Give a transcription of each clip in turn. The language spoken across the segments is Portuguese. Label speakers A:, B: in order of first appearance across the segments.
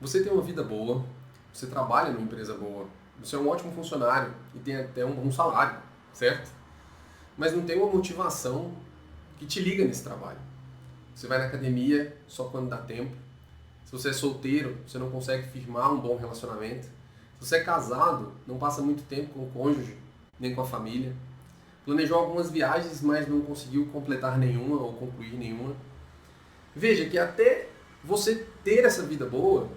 A: Você tem uma vida boa, você trabalha numa empresa boa, você é um ótimo funcionário e tem até um bom salário, certo? Mas não tem uma motivação que te liga nesse trabalho. Você vai na academia só quando dá tempo. Se você é solteiro, você não consegue firmar um bom relacionamento. Se você é casado, não passa muito tempo com o cônjuge, nem com a família. Planejou algumas viagens, mas não conseguiu completar nenhuma ou concluir nenhuma. Veja que até você ter essa vida boa,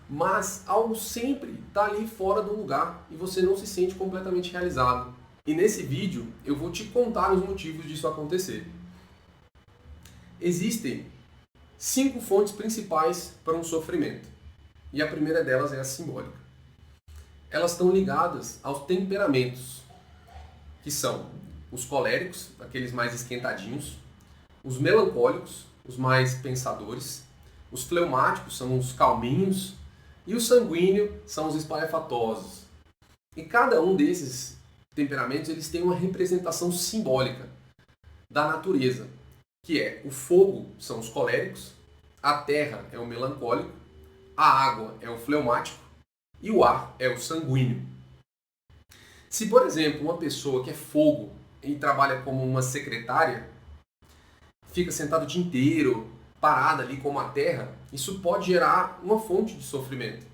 A: mas algo sempre está ali fora do lugar e você não se sente completamente realizado. E nesse vídeo eu vou te contar os motivos disso acontecer. Existem 5 fontes principais para um sofrimento. E a primeira delas é a simbólica. Elas estão ligadas aos temperamentos, que são os coléricos, aqueles mais esquentadinhos, os melancólicos, os mais pensadores, os fleumáticos são os calminhos e o sanguíneo são os espalhafatosos. E cada um desses temperamentos eles têm uma representação simbólica da natureza, que é o fogo são os coléricos, a terra é o melancólico, a água é o fleumático e o ar é o sanguíneo. Se, por exemplo, uma pessoa que é fogo e trabalha como uma secretária, fica sentado o dia inteiro, parada ali como a terra, isso pode gerar uma fonte de sofrimento,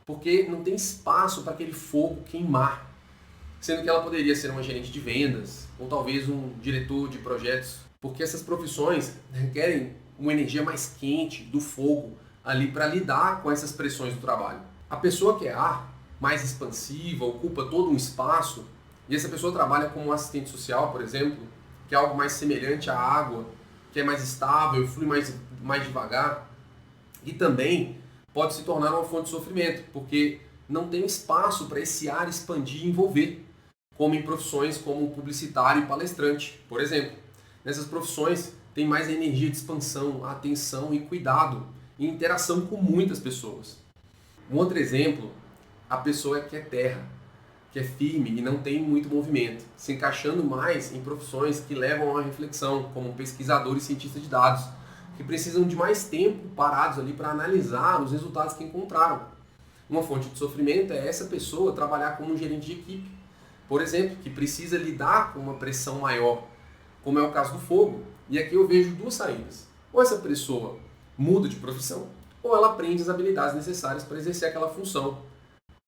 A: porque não tem espaço para aquele fogo queimar, sendo que ela poderia ser uma gerente de vendas ou talvez um diretor de projetos, porque essas profissões requerem uma energia mais quente do fogo ali para lidar com essas pressões do trabalho. A pessoa que é ar, mais expansiva, ocupa todo um espaço, e essa pessoa trabalha como um assistente social, por exemplo, que é algo mais semelhante à água, que é mais estável, flui mais devagar, e também pode se tornar uma fonte de sofrimento, porque não tem espaço para esse ar expandir e envolver, como em profissões como publicitário e palestrante, por exemplo. Nessas profissões tem mais energia de expansão, atenção e cuidado, e interação com muitas pessoas. Um outro exemplo, a pessoa que é terra, que é firme e não tem muito movimento, se encaixando mais em profissões que levam a uma reflexão, como pesquisador e cientista de dados, que precisam de mais tempo parados ali para analisar os resultados que encontraram. Uma fonte de sofrimento é essa pessoa trabalhar como um gerente de equipe, por exemplo, que precisa lidar com uma pressão maior, como é o caso do fogo. E aqui eu vejo duas saídas. Ou essa pessoa muda de profissão, ou ela aprende as habilidades necessárias para exercer aquela função,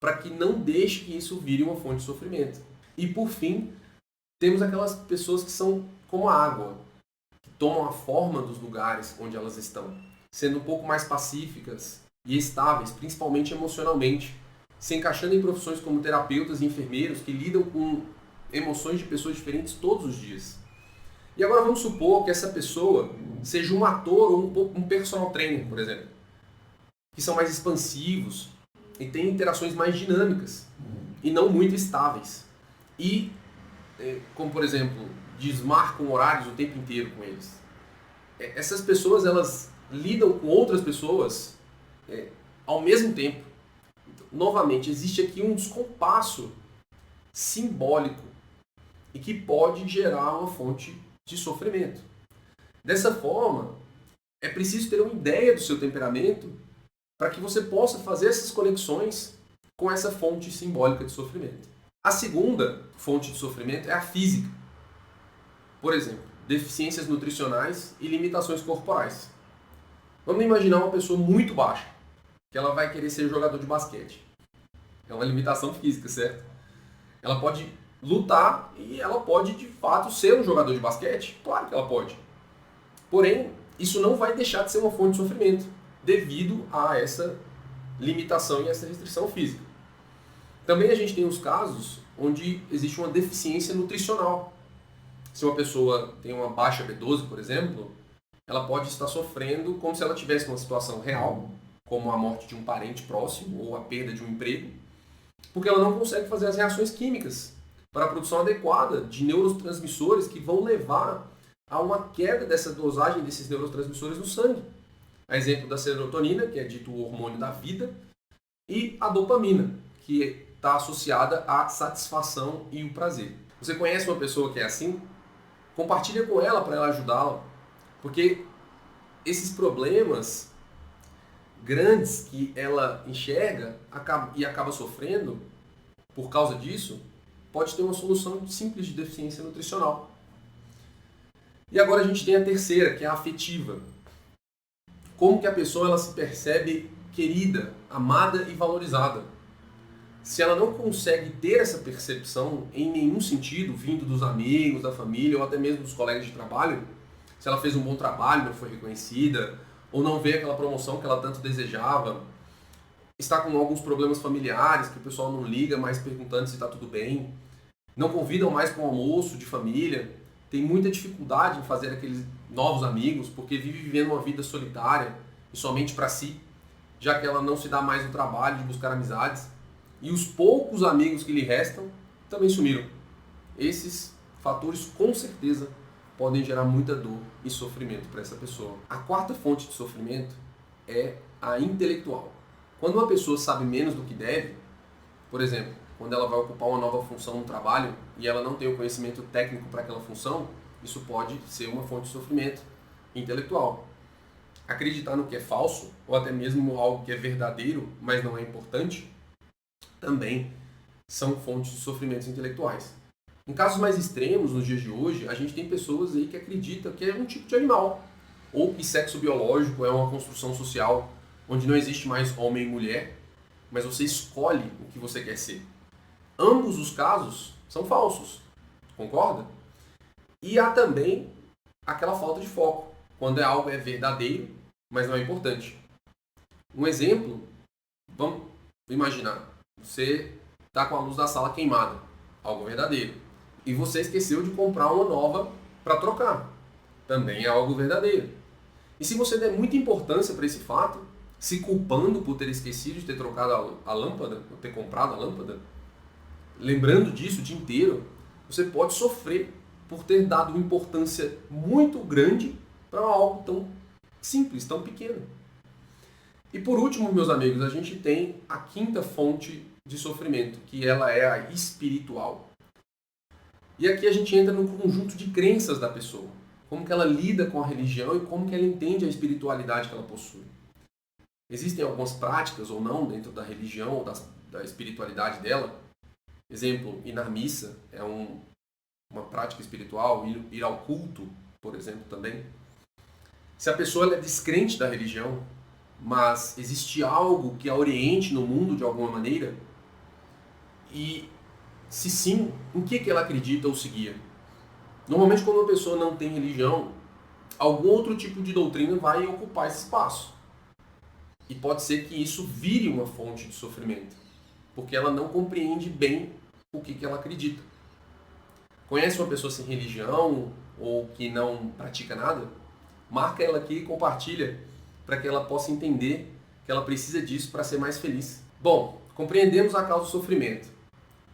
A: para que não deixe que isso vire uma fonte de sofrimento. E por fim, temos aquelas pessoas que são como a água, que tomam a forma dos lugares onde elas estão, sendo um pouco mais pacíficas e estáveis, principalmente emocionalmente, se encaixando em profissões como terapeutas e enfermeiros que lidam com emoções de pessoas diferentes todos os dias. E agora vamos supor que essa pessoa seja um ator ou um personal trainer, por exemplo, que são mais expansivos e têm interações mais dinâmicas e não muito estáveis. E, como por exemplo, desmarcam horários o tempo inteiro com eles. Essas pessoas elas lidam com outras pessoas ao mesmo tempo. Então, novamente, existe aqui um descompasso simbólico e que pode gerar uma fonte de sofrimento. Dessa forma, é preciso ter uma ideia do seu temperamento para que você possa fazer essas conexões com essa fonte simbólica de sofrimento. A segunda fonte de sofrimento é a física. Por exemplo, deficiências nutricionais e limitações corporais. Vamos imaginar uma pessoa muito baixa, que ela vai querer ser jogador de basquete. É uma limitação física, certo? Ela pode lutar e ela pode, de fato, ser um jogador de basquete? Claro que ela pode. Porém, isso não vai deixar de ser uma fonte de sofrimento, devido a essa limitação e essa restrição física. Também a gente tem os casos onde existe uma deficiência nutricional. Se uma pessoa tem uma baixa B12, por exemplo, ela pode estar sofrendo como se ela tivesse uma situação real, como a morte de um parente próximo ou a perda de um emprego, porque ela não consegue fazer as reações químicas para a produção adequada de neurotransmissores que vão levar a uma queda dessa dosagem desses neurotransmissores no sangue. A exemplo da serotonina, que é dito o hormônio da vida, e a dopamina, que está associada à satisfação e o prazer. Você conhece uma pessoa que é assim? Compartilha com ela para ela ajudá-la, porque esses problemas grandes que ela enxerga e acaba sofrendo por causa disso, pode ter uma solução simples de deficiência nutricional. E agora a gente tem a terceira, que é a afetiva. Como que a pessoa ela se percebe querida, amada e valorizada. Se ela não consegue ter essa percepção em nenhum sentido, vindo dos amigos, da família ou até mesmo dos colegas de trabalho, se ela fez um bom trabalho, não foi reconhecida, ou não vê aquela promoção que ela tanto desejava, está com alguns problemas familiares que o pessoal não liga mais perguntando se está tudo bem, não convidam mais para um almoço de família, tem muita dificuldade em fazer aqueles novos amigos porque vive vivendo uma vida solitária e somente para si, já que ela não se dá mais o trabalho de buscar amizades e os poucos amigos que lhe restam também sumiram. Esses fatores com certeza podem gerar muita dor e sofrimento para essa pessoa. A quarta fonte de sofrimento é a intelectual. Quando uma pessoa sabe menos do que deve, por exemplo, quando ela vai ocupar uma nova função no trabalho e ela não tem o conhecimento técnico para aquela função, isso pode ser uma fonte de sofrimento intelectual. Acreditar no que é falso, ou até mesmo algo que é verdadeiro, mas não é importante, também são fontes de sofrimentos intelectuais. Em casos mais extremos, nos dias de hoje, a gente tem pessoas aí que acreditam que é um tipo de animal, ou que sexo biológico é uma construção social onde não existe mais homem e mulher, mas você escolhe o que você quer ser. Ambos os casos são falsos, concorda? E há também aquela falta de foco, quando algo é verdadeiro, mas não é importante. Um exemplo, vamos imaginar, você está com a luz da sala queimada, algo verdadeiro, e você esqueceu de comprar uma nova para trocar, também é algo verdadeiro. E se você der muita importância para esse fato, se culpando por ter esquecido de ter trocado a lâmpada, ou ter comprado a lâmpada, lembrando disso o dia inteiro, você pode sofrer por ter dado uma importância muito grande para algo tão simples, tão pequeno. E por último, meus amigos, a gente tem a quinta fonte de sofrimento, que ela é a espiritual. E aqui a gente entra no conjunto de crenças da pessoa, como que ela lida com a religião e como que ela entende a espiritualidade que ela possui. Existem algumas práticas ou não dentro da religião ou da espiritualidade dela. Exemplo, ir na missa é uma prática espiritual, ir ao culto, por exemplo, também. Se a pessoa é descrente da religião, mas existe algo que a oriente no mundo de alguma maneira, e se sim, em que ela acredita ou seguia? Normalmente quando uma pessoa não tem religião, algum outro tipo de doutrina vai ocupar esse espaço. E pode ser que isso vire uma fonte de sofrimento, porque ela não compreende bem o que ela acredita. Conhece uma pessoa sem religião ou que não pratica nada? Marca ela aqui e compartilha para que ela possa entender que ela precisa disso para ser mais feliz. Bom, compreendemos a causa do sofrimento.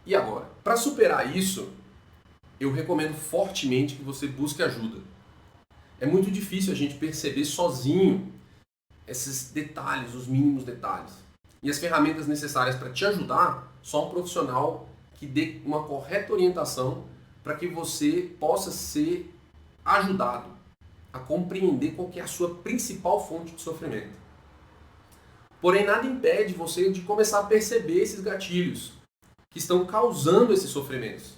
A: E agora? Para superar isso, eu recomendo fortemente que você busque ajuda. É muito difícil a gente perceber sozinho esses detalhes, os mínimos detalhes. E as ferramentas necessárias para te ajudar, só um profissional que dê uma correta orientação para que você possa ser ajudado a compreender qual que é a sua principal fonte de sofrimento. Porém, nada impede você de começar a perceber esses gatilhos que estão causando esses sofrimentos.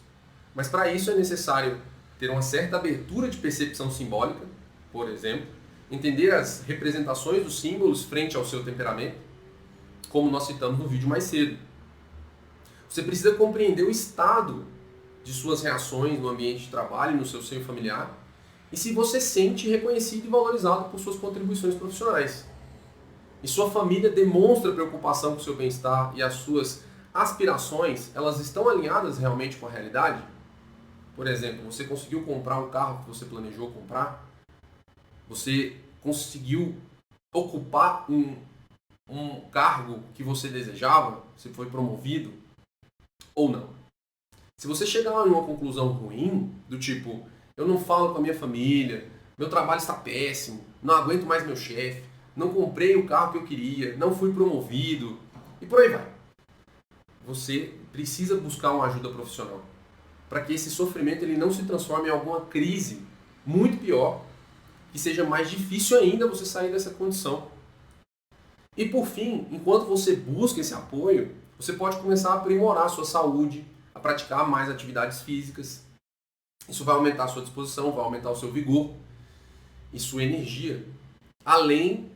A: Mas para isso é necessário ter uma certa abertura de percepção simbólica, por exemplo, entender as representações dos símbolos frente ao seu temperamento, como nós citamos no vídeo mais cedo. Você precisa compreender o estado de suas reações no ambiente de trabalho, no seu seio familiar, e se você sente reconhecido e valorizado por suas contribuições profissionais. E sua família demonstra preocupação com o seu bem-estar e as suas aspirações, elas estão alinhadas realmente com a realidade? Por exemplo, você conseguiu comprar um carro que você planejou comprar? Você conseguiu ocupar um cargo que você desejava? Você foi promovido? Ou não? Se você chegar em uma conclusão ruim, do tipo, eu não falo com a minha família, meu trabalho está péssimo, não aguento mais meu chefe, não comprei o carro que eu queria, não fui promovido, e por aí vai. Você precisa buscar uma ajuda profissional para que esse sofrimento ele não se transforme em alguma crise muito pior, que seja mais difícil ainda você sair dessa condição. E por fim, enquanto você busca esse apoio, você pode começar a aprimorar a sua saúde, a praticar mais atividades físicas. Isso vai aumentar a sua disposição, vai aumentar o seu vigor e sua energia. Além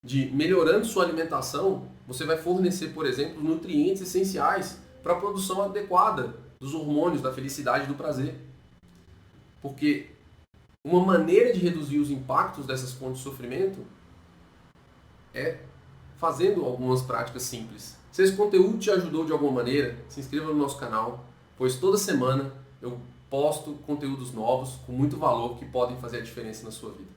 A: de, melhorando sua alimentação, você vai fornecer, por exemplo, nutrientes essenciais para a produção adequada dos hormônios da felicidade e do prazer. Porque uma maneira de reduzir os impactos dessas fontes de sofrimento é fazendo algumas práticas simples. Se esse conteúdo te ajudou de alguma maneira, se inscreva no nosso canal, pois toda semana eu posto conteúdos novos com muito valor que podem fazer a diferença na sua vida.